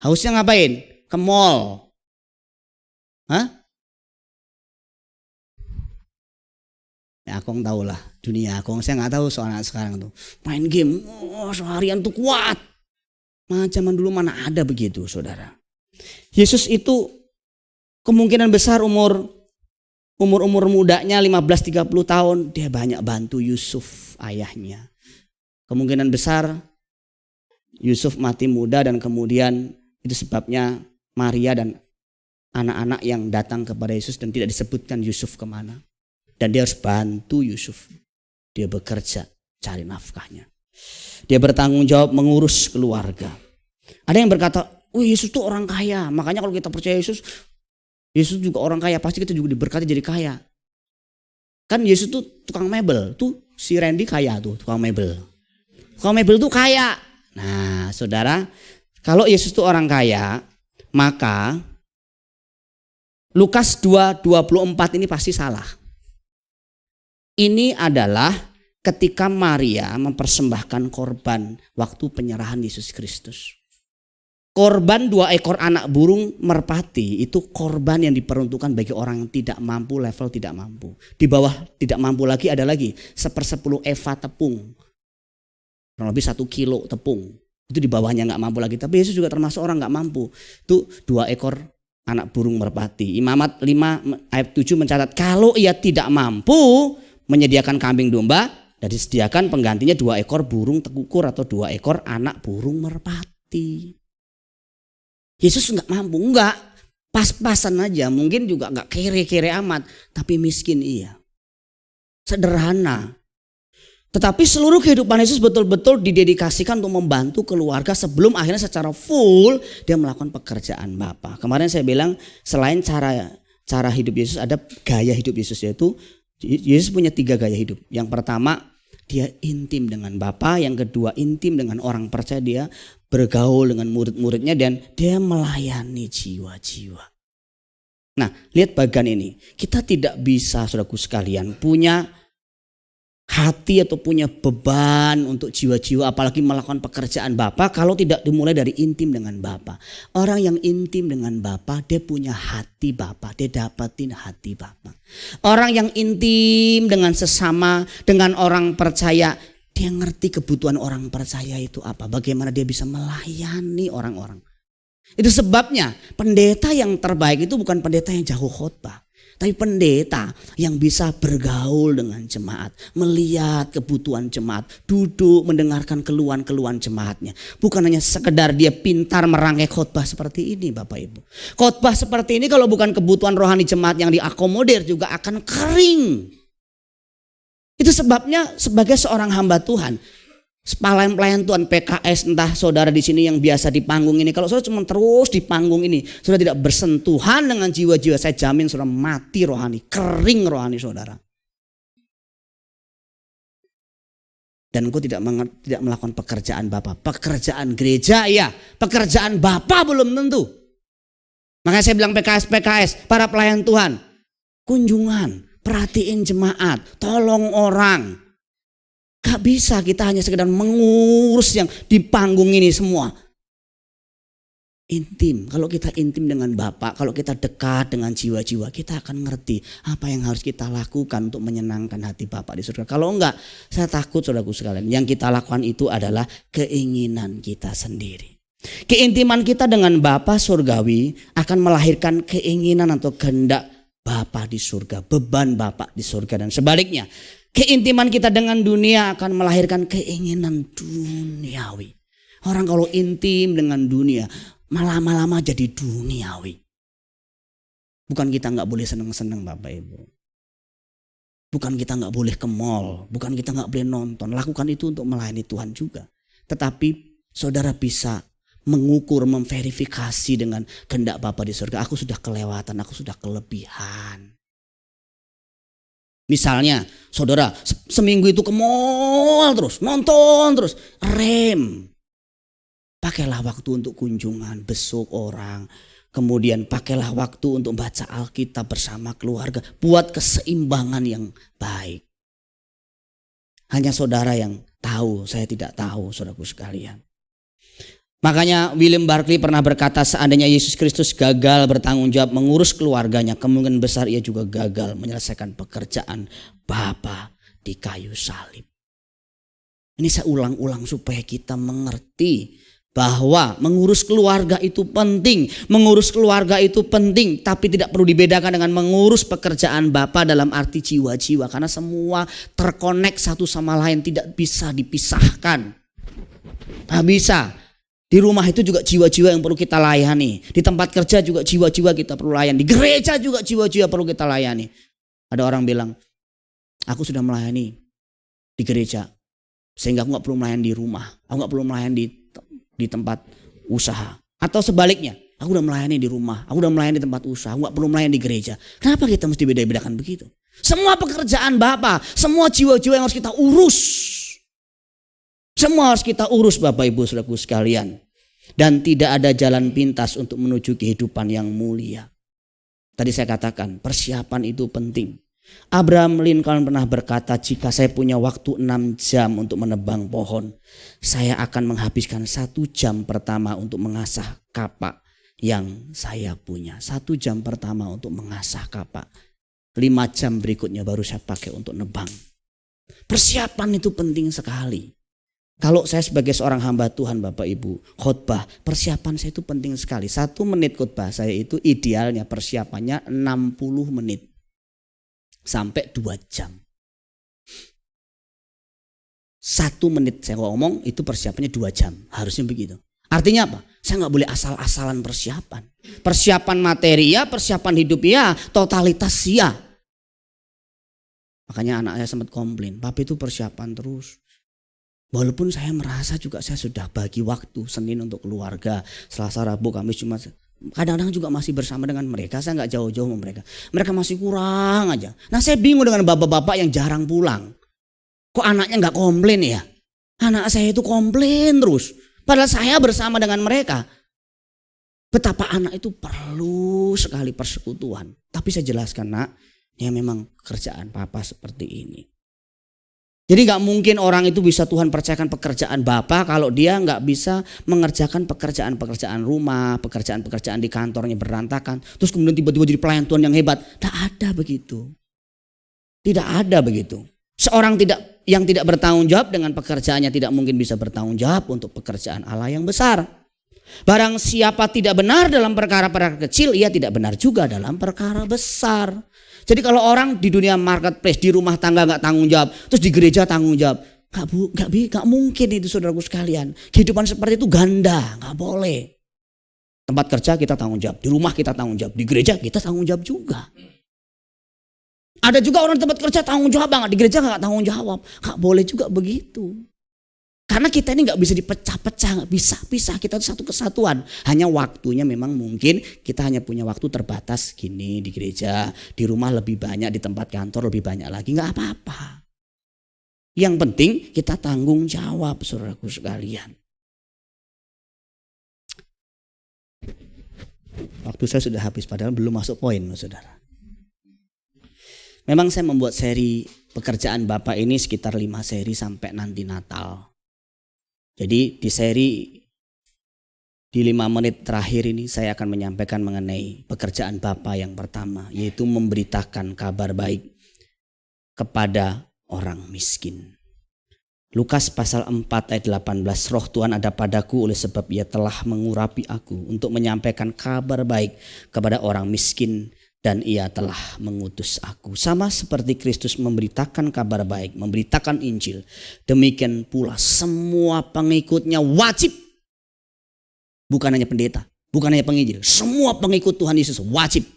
hausnya ngapain? Ke mall, hah? Ya Akong tahu lah dunia Akong, saya nggak tahu soal anak sekarang tuh main game, seharian tuh kuat. Zaman dulu mana ada begitu, saudara. Yesus itu kemungkinan besar umur mudanya 15-30 tahun dia banyak bantu Yusuf ayahnya. Kemungkinan besar Yusuf mati muda dan kemudian itu sebabnya Maria dan anak-anak yang datang kepada Yesus dan tidak disebutkan Yusuf kemana. Dan dia harus bantu Yusuf. Dia bekerja cari nafkahnya. Dia bertanggung jawab mengurus keluarga. Ada yang berkata, Yesus tuh orang kaya. Makanya kalau kita percaya Yesus juga orang kaya. Pasti kita juga diberkati jadi kaya. Kan Yesus tuh tukang mebel. Tuh si Randy kaya tuh, tukang mebel. Tukang mebel tuh kaya. Nah saudara, kalau Yesus tuh orang kaya, maka Lukas 2:24 ini pasti salah. Ini adalah ketika Maria mempersembahkan korban waktu penyerahan Yesus Kristus. Korban 2 ekor anak burung merpati itu korban yang diperuntukkan bagi orang yang tidak mampu, level tidak mampu. Di bawah tidak mampu lagi ada lagi 1/10 eva tepung. Kurang lebih 1 kilo tepung. Itu di bawahnya gak mampu lagi. Tapi Yesus juga termasuk orang gak mampu. Itu 2 ekor anak burung merpati. Imamat 5 ayat 7 mencatat kalau ia tidak mampu menyediakan kambing domba, dan disediakan penggantinya 2 ekor burung tekukur atau 2 ekor anak burung merpati. Yesus nggak mampu, nggak pas-pasan aja, mungkin juga nggak kere-kere amat, tapi miskin iya, sederhana. Tetapi seluruh kehidupan Yesus betul-betul didedikasikan untuk membantu keluarga sebelum akhirnya secara full dia melakukan pekerjaan Bapa. Kemarin saya bilang selain cara hidup Yesus ada gaya hidup Yesus, yaitu Yesus punya 3 gaya hidup. Yang pertama dia intim dengan Bapa, yang kedua intim dengan orang percaya, dia bergaul dengan murid-muridnya, dan dia melayani jiwa-jiwa. Nah lihat bagian ini, kita tidak bisa saudaraku sekalian punya hati atau punya beban untuk jiwa-jiwa apalagi melakukan pekerjaan Bapa kalau tidak dimulai dari intim dengan Bapa. Orang yang intim dengan Bapa dia punya hati Bapa, dia dapatin hati Bapa. Orang yang intim dengan sesama, dengan orang percaya, dia ngerti kebutuhan orang percaya itu apa, bagaimana dia bisa melayani orang-orang. Itu sebabnya pendeta yang terbaik itu bukan pendeta yang jago khotbah, tapi pendeta yang bisa bergaul dengan jemaat, melihat kebutuhan jemaat, duduk mendengarkan keluhan-keluhan jemaatnya. Bukan hanya sekedar dia pintar merangkai khotbah seperti ini Bapak Ibu. Khotbah seperti ini kalau bukan kebutuhan rohani jemaat yang diakomodir juga akan kering. Itu sebabnya sebagai seorang hamba Tuhan, pelayan Tuhan PKS, entah saudara di sini yang biasa di panggung ini, kalau saudara cuma terus di panggung ini, saudara tidak bersentuhan dengan jiwa-jiwa, saya jamin saudara mati rohani, kering rohani saudara. Dan engkau tidak melakukan pekerjaan Bapa, pekerjaan gereja ya, pekerjaan Bapa belum tentu. Makanya saya bilang PKS, para pelayan Tuhan, kunjungan, perhatiin jemaat, tolong orang. Gak bisa kita hanya sekedar mengurus yang di panggung ini semua. Intim, kalau kita intim dengan Bapa, kalau kita dekat dengan jiwa-jiwa, kita akan ngerti apa yang harus kita lakukan untuk menyenangkan hati Bapa di surga. Kalau enggak, saya takut saudaraku sekalian, yang kita lakukan itu adalah keinginan kita sendiri. Keintiman kita dengan Bapa surgawi akan melahirkan keinginan atau kehendak Bapa di surga, beban Bapa di surga, dan sebaliknya. Keintiman kita dengan dunia akan melahirkan keinginan duniawi. Orang kalau intim dengan dunia lama-lama jadi duniawi. Bukan kita gak boleh seneng-seneng Bapak Ibu. Bukan kita gak boleh ke mall. Bukan kita gak boleh nonton. Lakukan itu untuk melayani Tuhan juga. Tetapi saudara bisa mengukur, memverifikasi dengan kehendak Bapa di surga. Aku sudah kelewatan, aku sudah kelebihan. Misalnya saudara seminggu itu ke mall terus, nonton terus, rem. Pakailah waktu untuk kunjungan, besuk orang. Kemudian pakailah waktu untuk baca Alkitab bersama keluarga. Buat keseimbangan yang baik. Hanya saudara yang tahu, saya tidak tahu saudaraku sekalian. Makanya William Barclay pernah berkata, seandainya Yesus Kristus gagal bertanggung jawab mengurus keluarganya, kemungkinan besar ia juga gagal menyelesaikan pekerjaan Bapa di kayu salib. Ini saya ulang-ulang supaya kita mengerti bahwa mengurus keluarga itu penting. Mengurus keluarga itu penting, tapi tidak perlu dibedakan dengan mengurus pekerjaan Bapa dalam arti jiwa-jiwa. Karena semua terkonek satu sama lain, tidak bisa dipisahkan. Tak bisa. Di rumah itu juga jiwa-jiwa yang perlu kita layani. Di tempat kerja juga jiwa-jiwa kita perlu layani. Di gereja juga jiwa-jiwa perlu kita layani. Ada orang bilang, aku sudah melayani di gereja. Sehingga aku gak perlu melayani di rumah. Aku gak perlu melayani di tempat usaha. Atau sebaliknya, aku udah melayani di rumah. Aku udah melayani di tempat usaha. Aku gak perlu melayani di gereja. Kenapa kita mesti beda-bedakan begitu? Semua pekerjaan Bapa, semua jiwa-jiwa yang harus kita urus. Semua harus kita urus Bapak Ibu Saudaraku sekalian. Dan tidak ada jalan pintas untuk menuju kehidupan yang mulia. Tadi saya katakan persiapan itu penting. Abraham Lincoln pernah berkata, jika saya punya waktu 6 jam untuk menebang pohon, saya akan menghabiskan 1 jam pertama untuk mengasah kapak yang saya punya. 1 jam pertama untuk mengasah kapak. 5 jam berikutnya baru saya pakai untuk nebang. Persiapan itu penting sekali. Kalau saya sebagai seorang hamba Tuhan Bapak Ibu, khotbah, persiapan saya itu penting sekali. 1 menit khotbah saya itu idealnya persiapannya 60 menit. Sampai 2 jam. 1 menit saya ngomong itu persiapannya 2 jam. Harusnya begitu. Artinya apa? Saya gak boleh asal-asalan persiapan. Persiapan materi ya, persiapan hidup ya, totalitas ya. Makanya anak saya sempat komplain, Papi itu persiapan terus. Walaupun saya merasa juga saya sudah bagi waktu Senin untuk keluarga, Selasa, Rabu, Kamis, Jumat. Kadang-kadang juga masih bersama dengan mereka. Saya gak jauh-jauh sama mereka. Mereka masih kurang aja. Nah saya bingung dengan bapak-bapak yang jarang pulang. Kok anaknya gak komplain ya? Anak saya itu komplain terus. Padahal saya bersama dengan mereka. Betapa anak itu perlu sekali persekutuan. Tapi saya jelaskan nak, ya memang kerjaan papa seperti ini. Jadi gak mungkin orang itu bisa Tuhan percayakan pekerjaan Bapa kalau dia gak bisa mengerjakan pekerjaan-pekerjaan rumah, pekerjaan-pekerjaan di kantornya berantakan. Terus kemudian tiba-tiba jadi pelayan Tuhan yang hebat. Tidak ada begitu. Tidak ada begitu. Seorang yang tidak bertanggung jawab dengan pekerjaannya tidak mungkin bisa bertanggung jawab untuk pekerjaan Allah yang besar. Barang siapa tidak benar dalam perkara-perkara kecil, ia tidak benar juga dalam perkara besar. Jadi kalau orang di dunia marketplace, di rumah tangga gak tanggung jawab, terus di gereja tanggung jawab, gak mungkin itu saudaraku sekalian. Kehidupan seperti itu ganda, gak boleh. Tempat kerja kita tanggung jawab, di rumah kita tanggung jawab, di gereja kita tanggung jawab juga. Ada juga orang di tempat kerja tanggung jawab banget, di gereja gak tanggung jawab. Gak boleh juga begitu. Karena kita ini gak bisa dipecah-pecah, gak bisa pisah, kita itu satu kesatuan. Hanya waktunya memang mungkin kita hanya punya waktu terbatas gini di gereja, di rumah lebih banyak, di tempat kantor lebih banyak lagi, gak apa-apa. Yang penting kita tanggung jawab saudaraku sekalian. Waktu saya sudah habis padahal belum masuk poin saudara. Memang saya membuat seri pekerjaan Bapak ini sekitar 5 seri sampai nanti Natal. Jadi di seri di 5 menit terakhir ini saya akan menyampaikan mengenai pekerjaan Bapa yang pertama, yaitu memberitakan kabar baik kepada orang miskin. Lukas pasal 4 ayat 18, roh Tuhan ada padaku oleh sebab ia telah mengurapi aku untuk menyampaikan kabar baik kepada orang miskin dan ia telah mengutus aku. Sama seperti Kristus memberitakan kabar baik, memberitakan Injil. Demikian pula semua pengikutnya wajib. Bukan hanya pendeta, bukan hanya penginjil. Semua pengikut Tuhan Yesus wajib.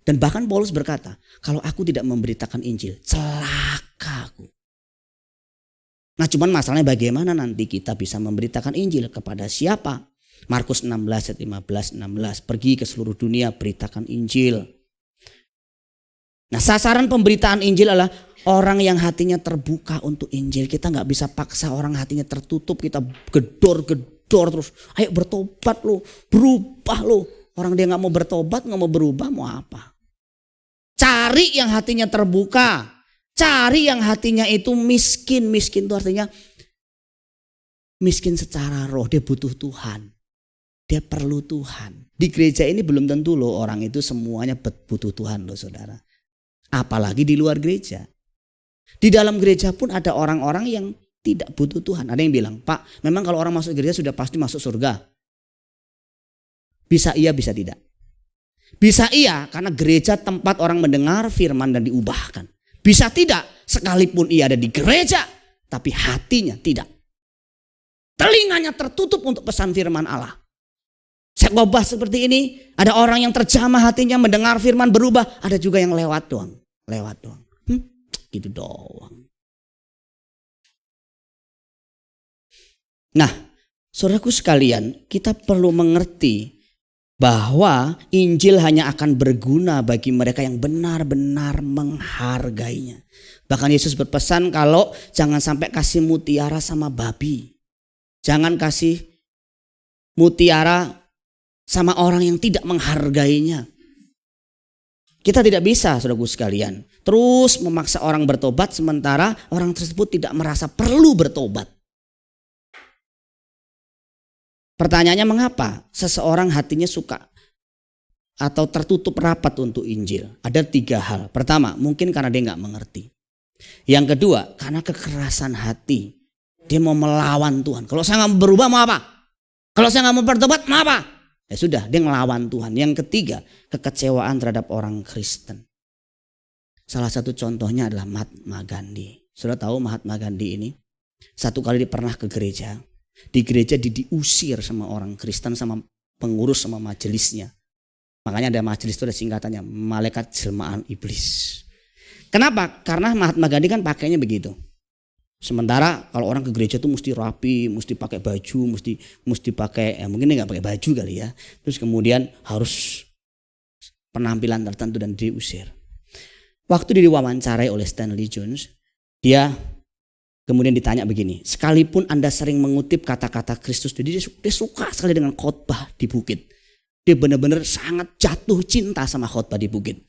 Dan bahkan Paulus berkata, kalau aku tidak memberitakan Injil, celaka aku. Nah cuman masalahnya bagaimana nanti kita bisa memberitakan Injil kepada siapa? Markus 16 ayat 15-16, pergi ke seluruh dunia beritakan Injil. Nah sasaran pemberitaan Injil adalah orang yang hatinya terbuka untuk Injil. Kita gak bisa paksa orang hatinya tertutup, kita gedor-gedor terus. Ayo bertobat lo, berubah lo. Orang dia gak mau bertobat, gak mau berubah, mau apa? Cari yang hatinya terbuka. Cari yang hatinya itu miskin. Miskin itu artinya miskin secara roh, dia butuh Tuhan. Dia perlu Tuhan. Di gereja ini belum tentu loh orang itu semuanya butuh Tuhan loh saudara. Apalagi di luar gereja. Di dalam gereja pun ada orang-orang yang tidak butuh Tuhan. Ada yang bilang, Pak, memang kalau orang masuk gereja sudah pasti masuk surga. Bisa iya, bisa tidak. Bisa iya karena gereja tempat orang mendengar firman dan diubahkan. Bisa tidak sekalipun ia ada di gereja tapi hatinya tidak. Telinganya tertutup untuk pesan firman Allah. Saya khotbah seperti ini, ada orang yang terjamah hatinya mendengar firman berubah, ada juga yang lewat doang. Gitu doang. Nah, saudaraku sekalian, kita perlu mengerti bahwa Injil hanya akan berguna bagi mereka yang benar-benar menghargainya. Bahkan Yesus berpesan kalau jangan sampai kasih mutiara sama babi. Jangan kasih mutiara sama orang yang tidak menghargainya. Kita tidak bisa, saudaraku sekalian, terus memaksa orang bertobat sementara orang tersebut tidak merasa perlu bertobat. Pertanyaannya, mengapa seseorang hatinya suka atau tertutup rapat untuk Injil? Ada 3 hal. Pertama, mungkin karena dia nggak mengerti. Yang kedua, karena kekerasan hati. Dia mau melawan Tuhan. Kalau saya nggak berubah mau apa? Kalau saya nggak mau bertobat mau apa? Ya sudah, dia ngelawan Tuhan. Yang ketiga, kekecewaan terhadap orang Kristen. Salah satu contohnya adalah Mahatma Gandhi. Sudah tahu Mahatma Gandhi ini? Satu kali dia pernah ke gereja. Di gereja diusir sama orang Kristen, sama pengurus, sama majelisnya. Makanya ada majelis itu ada singkatannya, malaikat jelmaan iblis. Kenapa? Karena Mahatma Gandhi kan pakainya begitu. Sementara kalau orang ke gereja tuh mesti rapi, mesti pakai baju, mesti pakai, mungkin dia nggak pakai baju kali ya. Terus kemudian harus penampilan tertentu dan diusir. Waktu diwawancarai oleh Stanley Jones, dia kemudian ditanya begini, sekalipun Anda sering mengutip kata-kata Kristus, dia suka sekali dengan khotbah di bukit. Dia benar-benar sangat jatuh cinta sama khotbah di bukit.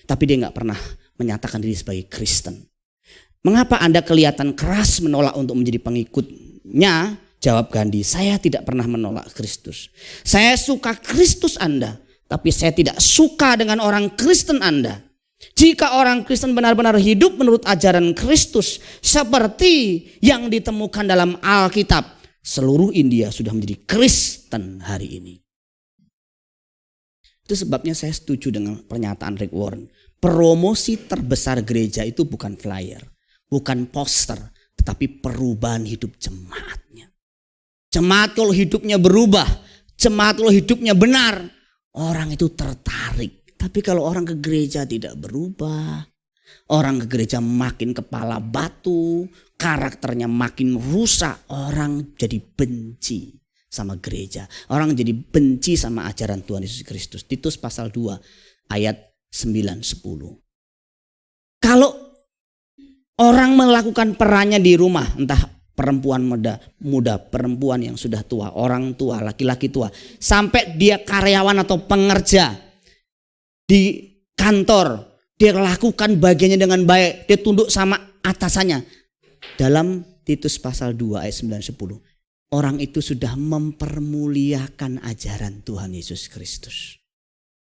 Tapi dia nggak pernah menyatakan diri sebagai Kristen. Mengapa Anda kelihatan keras menolak untuk menjadi pengikutnya? Jawab Gandhi, saya tidak pernah menolak Kristus. Saya suka Kristus Anda, tapi saya tidak suka dengan orang Kristen Anda. Jika orang Kristen benar-benar hidup menurut ajaran Kristus seperti yang ditemukan dalam Alkitab, seluruh India sudah menjadi Kristen hari ini. Itu sebabnya saya setuju dengan pernyataan Rick Warren. Promosi terbesar gereja itu bukan flyer, bukan poster, tetapi perubahan hidup jemaatnya. Jemaat kalau hidupnya berubah, jemaat kalau hidupnya benar, orang itu tertarik. Tapi kalau orang ke gereja tidak berubah, orang ke gereja makin kepala batu, karakternya makin rusak, orang jadi benci sama gereja. Orang jadi benci sama ajaran Tuhan Yesus Kristus. Titus pasal 2 ayat 9-10. Kalau orang melakukan perannya di rumah, entah perempuan muda, perempuan yang sudah tua, orang tua, laki-laki tua, sampai dia karyawan atau pengerja, di kantor, dia lakukan bagiannya dengan baik, dia tunduk sama atasannya. Dalam Titus pasal 2 ayat 9-10, orang itu sudah mempermuliakan ajaran Tuhan Yesus Kristus.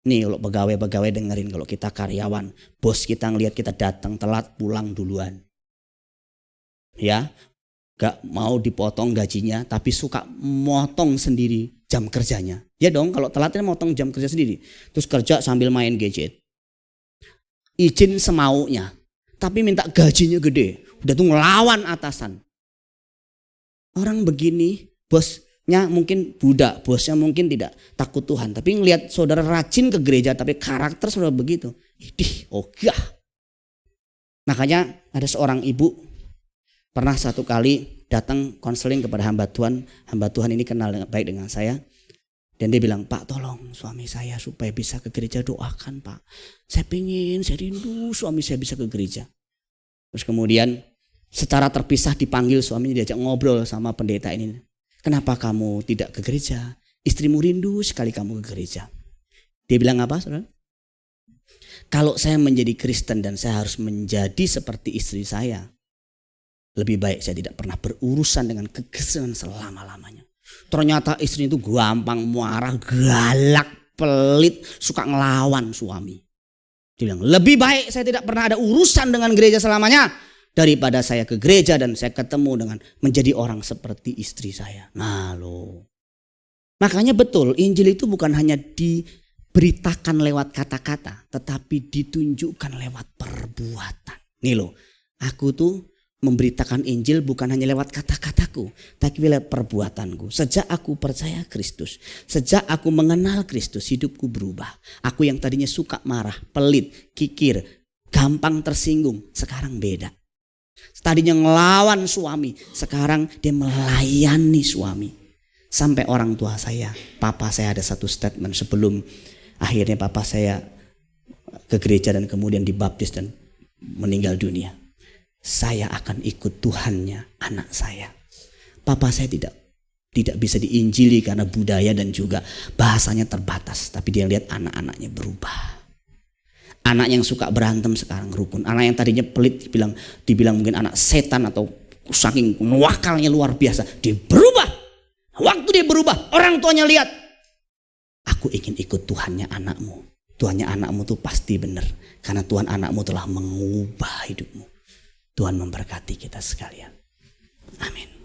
Nih kalau pegawai-pegawai dengerin, kalau kita karyawan, bos kita ngelihat kita datang telat, pulang duluan. Ya, gak mau dipotong gajinya, tapi suka motong sendiri jam kerjanya. Ya dong, kalau telatnya motong jam kerja sendiri. Terus kerja sambil main gadget. Izin semaunya. Tapi minta gajinya gede. Udah tuh ngelawan atasan. Orang begini, bosnya mungkin budak. Bosnya mungkin tidak takut Tuhan. Tapi ngelihat saudara rajin ke gereja, tapi karakter saudara begitu. Idih, ogah. Makanya ada seorang ibu pernah satu kali datang konseling kepada hamba Tuhan. Hamba Tuhan ini kenal baik dengan saya. Dan dia bilang, Pak tolong suami saya supaya bisa ke gereja, doakan Pak. Saya rindu suami saya bisa ke gereja. Terus kemudian secara terpisah dipanggil suaminya, diajak ngobrol sama pendeta ini. Kenapa kamu tidak ke gereja? Istrimu rindu sekali kamu ke gereja. Dia bilang apa saudara? Kalau saya menjadi Kristen dan saya harus menjadi seperti istri saya, lebih baik saya tidak pernah berurusan dengan kekristenan selama-lamanya. Ternyata istri itu gampang marah, galak, pelit, suka ngelawan suami. Dia bilang, lebih baik saya tidak pernah ada urusan dengan gereja selamanya daripada saya ke gereja dan saya ketemu dengan menjadi orang seperti istri saya. Nah loh. Makanya betul, Injil itu bukan hanya diberitakan lewat kata-kata, tetapi ditunjukkan lewat perbuatan. Nih loh, aku tuh memberitakan Injil bukan hanya lewat kata-kataku, tapi lewat perbuatanku. Sejak aku percaya Kristus, sejak aku mengenal Kristus, hidupku berubah. Aku yang tadinya suka marah, pelit, kikir, gampang tersinggung, sekarang beda. Tadinya ngelawan suami, sekarang dia melayani suami. Sampai orang tua saya, papa saya ada satu statement sebelum akhirnya papa saya ke gereja dan kemudian dibaptis dan meninggal dunia. Saya akan ikut Tuhannya anak saya. Papa saya tidak bisa diinjili karena budaya dan juga bahasanya terbatas. Tapi dia lihat anak-anaknya berubah. Anak yang suka berantem sekarang rukun. Anak yang tadinya pelit dibilang mungkin anak setan atau saking wakalnya luar biasa. Dia berubah. Waktu dia berubah, orang tuanya lihat. Aku ingin ikut Tuhannya anakmu. Tuhannya anakmu tuh pasti benar. Karena Tuhan anakmu telah mengubah hidupmu. Tuhan memberkati kita sekalian. Amin.